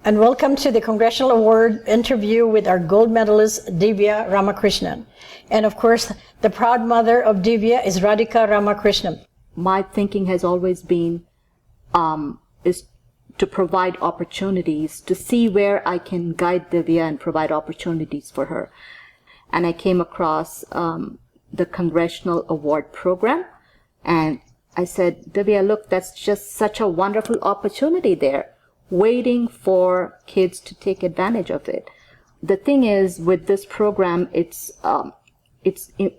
And welcome to the Congressional Award interview with our gold medalist, Divya Ramakrishnan. And of course, the proud mother of Divya is Radhika Ramakrishnan. My thinking has always been is to provide opportunities, to see where I can guide Divya and provide opportunities for her. And I came across the Congressional Award program, and I said, Divya, look, that's just such a wonderful opportunity there, waiting for kids to take advantage of it. The thing is, with this program, it's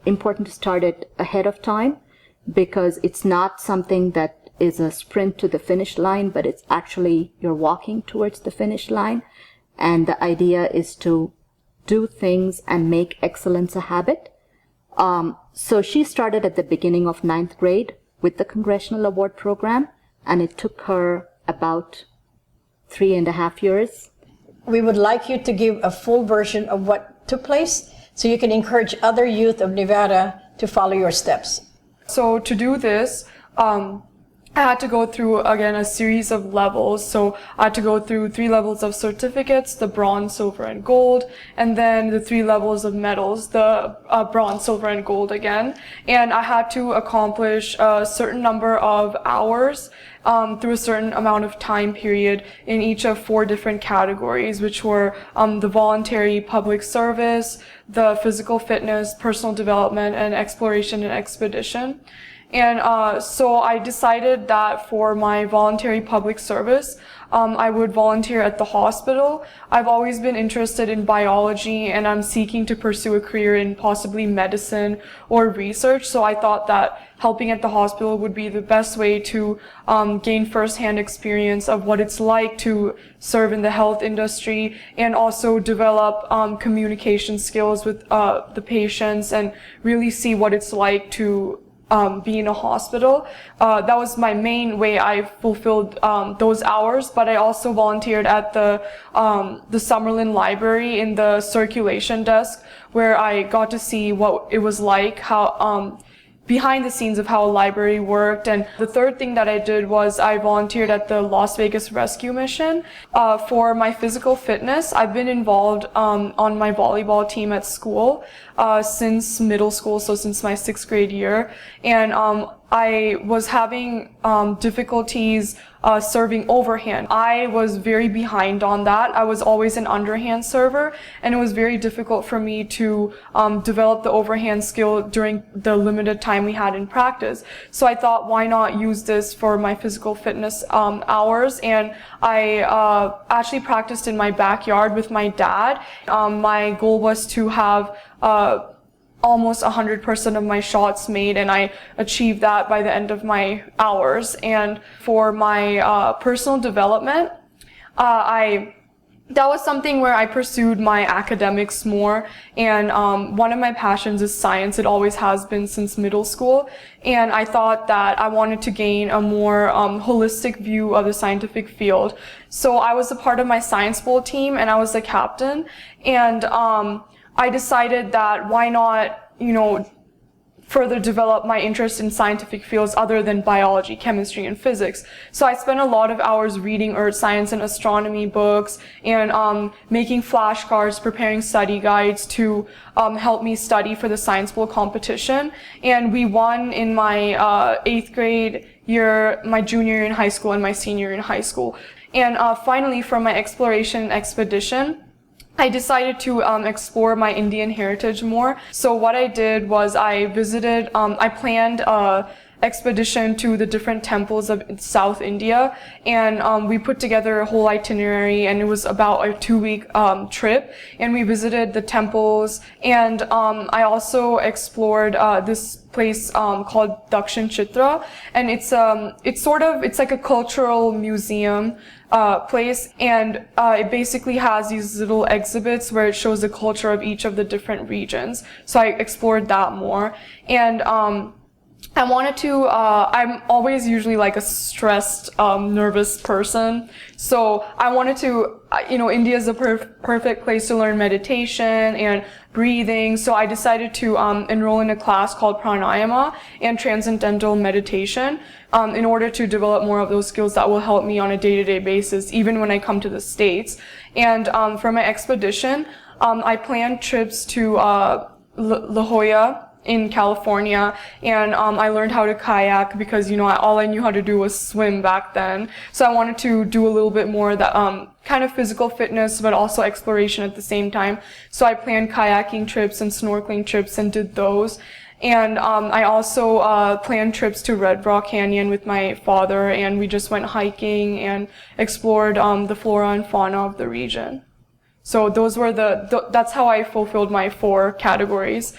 important to start it ahead of time, because it's not something that is a sprint to the finish line, but it's actually you're walking towards the finish line. And the idea is to do things and make excellence a habit. So she started at the beginning of 9th grade with the Congressional Award program, and it took her about 3.5 years. We would like you to give a full version of what took place so you can encourage other youth of Nevada to follow your steps. So to do this, I had to go through, again, a series of levels. So I had to go through 3 levels of certificates, the bronze, silver, and gold, and then the 3 levels of medals, the bronze, silver, and gold again. And I had to accomplish a certain number of hours through a certain amount of time period in each of 4 different categories, which were the voluntary public service, the physical fitness, personal development, and exploration and expedition. And so I decided that for my voluntary public service, I would volunteer at the hospital. I've always been interested in biology, and I'm seeking to pursue a career in possibly medicine or research. So I thought that helping at the hospital would be the best way to gain firsthand experience of what it's like to serve in the health industry, and also develop communication skills with the patients and really see what it's like to be in a hospital. That was my main way I fulfilled those hours, but I also volunteered at the Summerlin Library in the circulation desk, where I got to see what it was like, how behind the scenes of how a library worked. And the third thing that I did was I volunteered at the Las Vegas Rescue Mission. For my physical fitness, I've been involved on my volleyball team at school since middle school, so since my 6th grade year. And I was having difficulties serving overhand. I was very behind on that. I was always an underhand server, and it was very difficult for me to develop the overhand skill during the limited time we had in practice. So I thought, why not use this for my physical fitness hours? And I actually practiced in my backyard with my dad. My goal was to have almost 100% of my shots made, and I achieved that by the end of my hours. And for my personal development, that was something where I pursued my academics more, and one of my passions is science. It always has been since middle school, and I thought that I wanted to gain a more holistic view of the scientific field. So I was a part of my science bowl team, and I was the captain, and I decided that why not, further develop my interest in scientific fields other than biology, chemistry, and physics. So I spent a lot of hours reading earth science and astronomy books, and making flashcards, preparing study guides to help me study for the science bowl competition. And we won in my 8th grade year, my junior year in high school, and my senior year in high school. And finally, for my exploration and expedition, I decided to explore my Indian heritage more. So what I did was I planned a expedition to the different temples of South India, and we put together a whole itinerary, and it was about a 2-week trip, and we visited the temples, and I also explored this place called Dakshin Chitra, and it's like a cultural museum place, and it basically has these little exhibits where it shows the culture of each of the different regions. So I explored that more, and I wanted to, I'm always usually like a stressed, nervous person. So I wanted to, India is the perfect place to learn meditation and breathing. So I decided to enroll in a class called pranayama and transcendental meditation in order to develop more of those skills that will help me on a day-to-day basis, even when I come to the States. And for my expedition, I planned trips to La Jolla in California, and I learned how to kayak because all I knew how to do was swim back then. So I wanted to do a little bit more that kind of physical fitness, but also exploration at the same time. So I planned kayaking trips and snorkeling trips and did those. And I also planned trips to Red Rock Canyon with my father, and we just went hiking and explored the flora and fauna of the region. So those were that's how I fulfilled my 4 categories.